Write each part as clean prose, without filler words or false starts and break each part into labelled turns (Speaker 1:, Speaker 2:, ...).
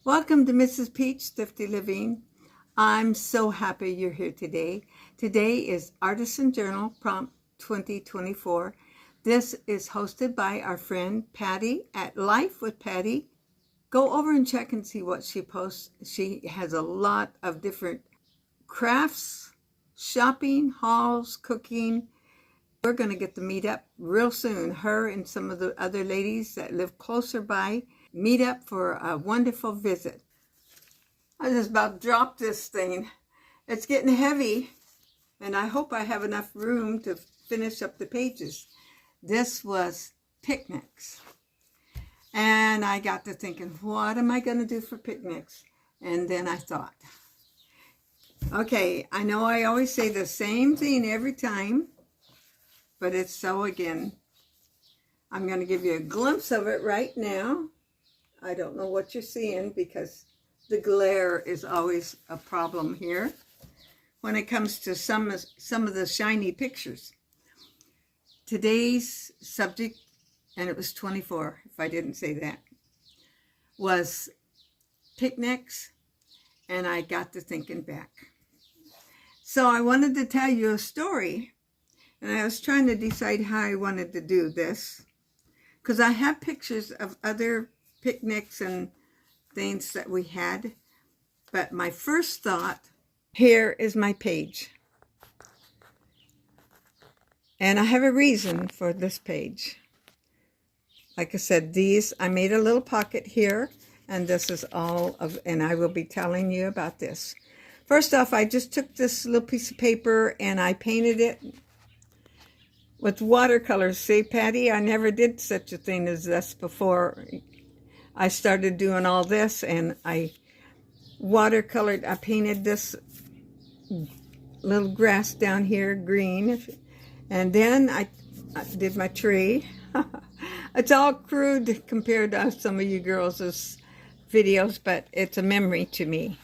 Speaker 1: Welcome to Mrs. Peach Thrifty Living. I'm so happy you're here today. Today is Artisan Journal Prompt 2024. This is hosted by our friend Patty at Life with Patty. Go over and check and see what she posts. She has a lot of different crafts, shopping, hauls, cooking. We're going to get to meet up real soon. Her and some of the other ladies that live closer by meet up for a wonderful visit. I just about dropped this thing. It's getting heavy, and I hope I have enough room to finish up the pages. This was picnics. And I got to thinking, what am I going to do for picnics? And then I thought, okay, I know I always say the same thing every time, but it's so again. I'm going to give you a glimpse of it right now. I don't know what you're seeing because the glare is always a problem here when it comes to some of the shiny pictures. Today's subject, and it was 24 if I didn't say that, was picnics, and I got to thinking back. So I wanted to tell you a story, and I was trying to decide how I wanted to do this because I have pictures of other picnics and things that we had, but my first thought, here is my page, and I have a reason for this page. Like I said, I made a little pocket here, and this is all of, and I will be telling you about this. First off, I just took this little piece of paper and I painted it with watercolors. See, Patty, I never did such a thing as this before. I started doing all this, and I painted this little grass down here green, and then I did my tree. It's all crude compared to some of you girls' videos, but it's a memory to me,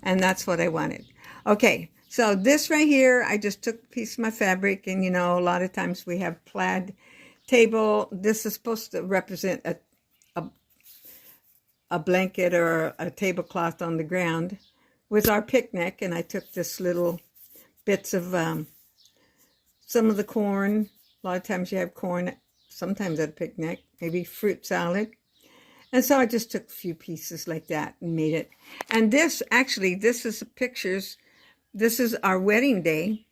Speaker 1: and that's what I wanted. Okay, so this right here, I just took a piece of my fabric, and you know, a lot of times we have plaid table. This is supposed to represent a blanket or a tablecloth on the ground with our picnic, and I took this little bits of some of the corn. A lot of times you have corn sometimes at a picnic, maybe fruit salad, and so I just took a few pieces like that and made it. And this is pictures. This is our wedding day,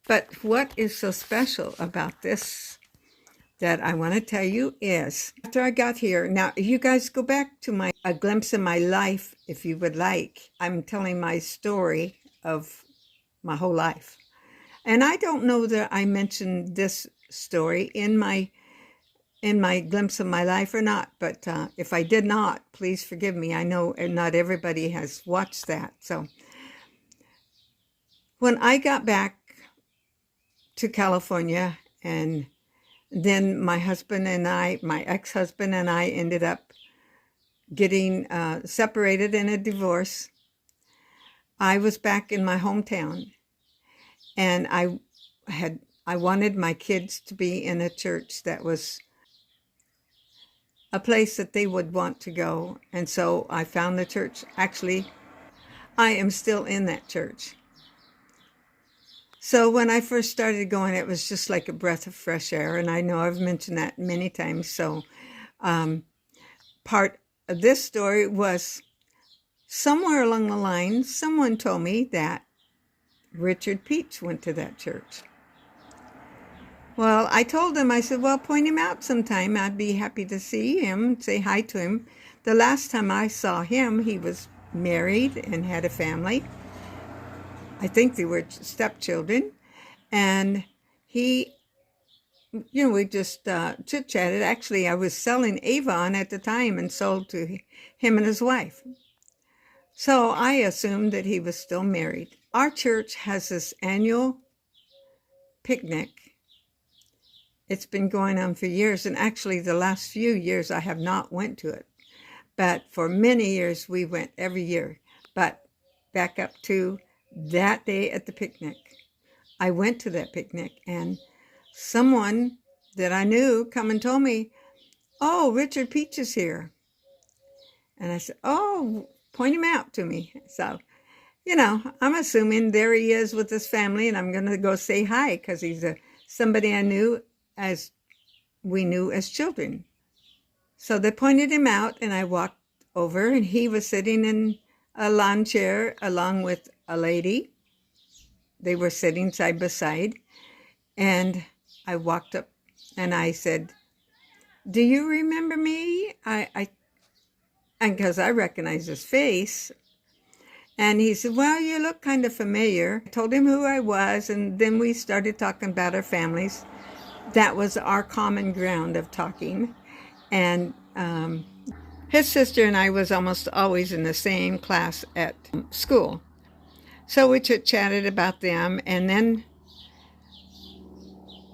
Speaker 1: but what is so special about this that I want to tell you is, after I got here, now you guys go back to a glimpse of my life if you would like. I'm telling my story of my whole life. And I don't know that I mentioned this story in my glimpse of my life or not, but if I did not, please forgive me. I know not everybody has watched that. So when I got back to California, and then my ex-husband and I ended up getting separated in a divorce. I was back in my hometown, and I wanted my kids to be in a church that was a place that they would want to go. And so I found the church. Actually, I am still in that church. So when I first started going, it was just like a breath of fresh air. And I know I've mentioned that many times. So part of this story was somewhere along the line, someone told me that Richard Peach went to that church. Well, I told him, I said, well, point him out sometime. I'd be happy to see him, say hi to him. The last time I saw him, he was married and had a family. I think they were stepchildren, and we just chit-chatted. Actually, I was selling Avon at the time and sold to him and his wife. So I assumed that he was still married. Our church has this annual picnic. It's been going on for years, and actually the last few years I have not went to it. But for many years we went every year. But back up to that day at the picnic. I went to that picnic, and someone that I knew come and told me, oh, Richard Peach is here. And I said, oh, point him out to me. So, you know, I'm assuming there he is with his family, and I'm going to go say hi because he's somebody I knew as we knew as children. So they pointed him out, and I walked over, and he was sitting in a lawn chair along with a lady. They were sitting side by side, and I walked up and I said, do you remember me? And because I recognized his face. And he said, well, you look kind of familiar. I told him who I was, and then we started talking about our families. That was our common ground of talking. And his sister and I was almost always in the same class at school. So we chit-chatted about them and then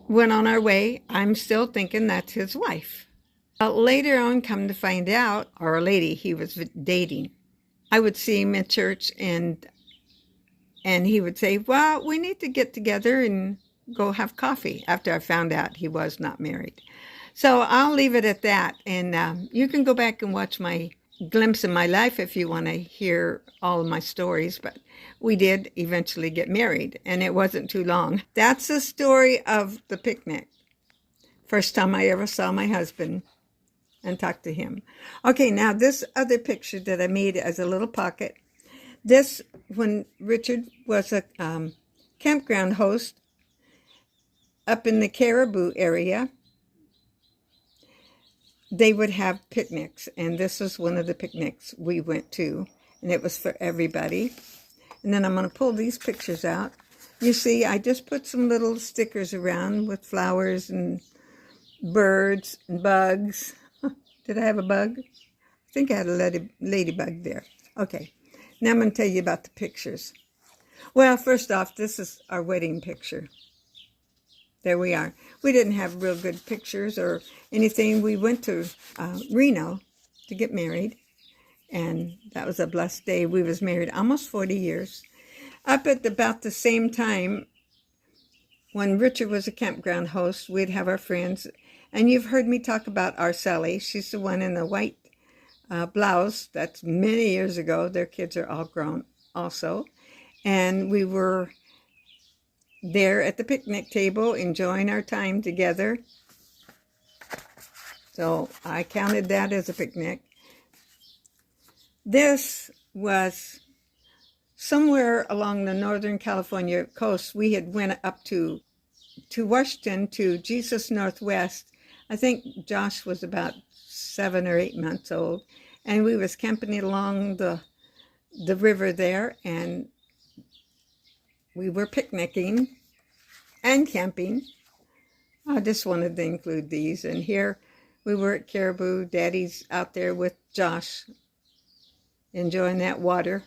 Speaker 1: went on our way. I'm still thinking that's his wife. Later on, come to find out, our lady he was dating. I would see him at church, and he would say, well, we need to get together and go have coffee, after I found out he was not married. So I'll leave it at that, and you can go back and watch my glimpse of my life if you want to hear all of my stories, but we did eventually get married, and it wasn't too long. That's the story of the picnic. First time I ever saw my husband and talked to him. Okay, now this other picture that I made as a little pocket. This, when Richard was a campground host up in the Caribou area, they would have picnics, and this was one of the picnics we went to, and it was for everybody. And then I'm going to pull these pictures out. You see, I just put some little stickers around with flowers and birds and bugs. Did I have a bug? I think I had a ladybug there. Okay, now I'm going to tell you about the pictures. Well, first off, this is our wedding picture. There we are. We didn't have real good pictures or anything. We went to Reno to get married, and that was a blessed day. We was married almost 40 years. Up at about the same time, when Richard was a campground host, we'd have our friends. And you've heard me talk about our Sally. She's the one in the white blouse. That's many years ago. Their kids are all grown also. And we were there at the picnic table enjoying our time together. So I counted that as a picnic. This was somewhere along the Northern California coast. We had went up to Washington, to Jesus Northwest. I think Josh was about 7 or 8 months old, and we was camping along the river there, and we were picnicking and camping. I just wanted to include these. And here we were at Caribou. Daddy's out there with Josh, enjoying that water.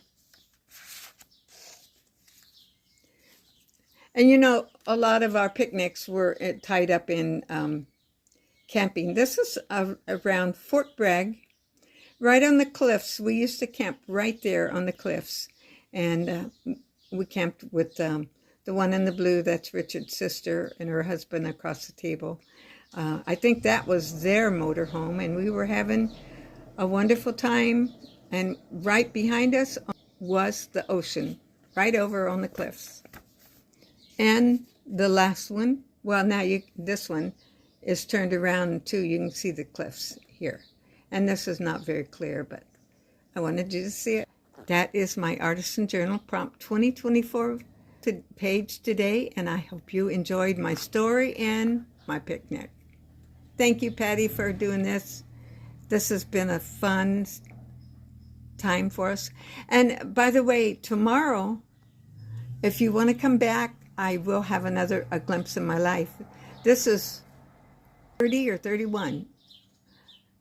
Speaker 1: And you know, a lot of our picnics were tied up in camping. This is around Fort Bragg, right on the cliffs. We used to camp right there on the cliffs. And we camped with the one in the blue. That's Richard's sister and her husband across the table. I think that was their motorhome, and we were having a wonderful time. And right behind us was the ocean, right over on the cliffs. And the last one, well, now this one is turned around too. You can see the cliffs here. And this is not very clear, but I wanted you to see it. That is my Artisan Journal Prompt 2024 page today, and I hope you enjoyed my story and my picnic. Thank you, Patty, for doing this. This has been a fun time for us. And by the way, tomorrow, if you want to come back, I will have a glimpse of my life. This is 30 or 31.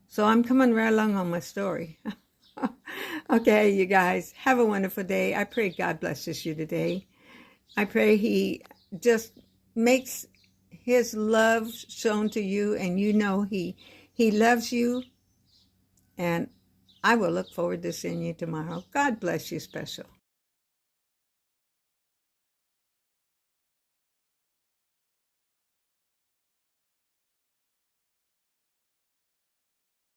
Speaker 1: So I'm coming right along on my story. Okay, you guys, have a wonderful day. I pray God blesses you today. I pray He just makes His love shown to you, and you know He loves you. And I will look forward to seeing you tomorrow. God bless you special.